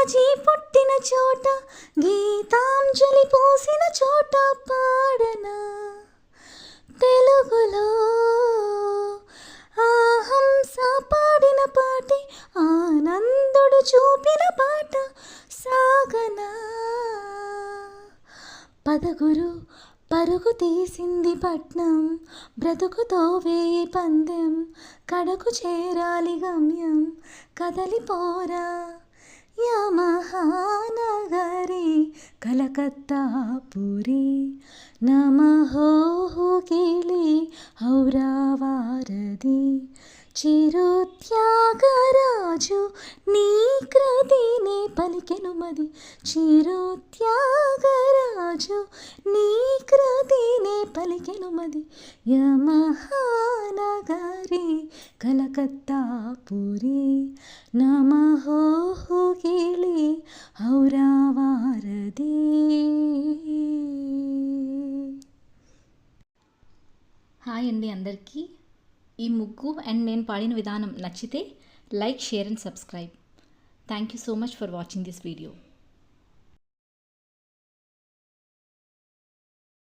నేతాజీ పుట్టిన చోట గీతాంజలి పూసిన చోట పాడనా తెలుగులో ఆహంస పాడిన పాటే ఆనందుడు చూపిన పాట సాగనా పదగురు పరుగు తీసింది పట్నం బ్రతుకుతో వేయి పందెం కడకు చేరాలి గమ్యం కదలిపోరా యమహానగరి కలకత్తా పురి నమహోహుగిలి ఔరావారది చిరుత్యాగరాజు నీ కృతినే పలికెను మది చిరుత్యాగరాజు నీ కృతినే పలికెను మది యమహానగరి కలకత్తా పురి నమహోహుగిలి ఔరావారది. హాయ్ అండి అందరికీ. ఈ ముగ్గు అండ్ నేను పాడిన విధానం నచ్చితే like, share and subscribe. Thank you so much for watching this video.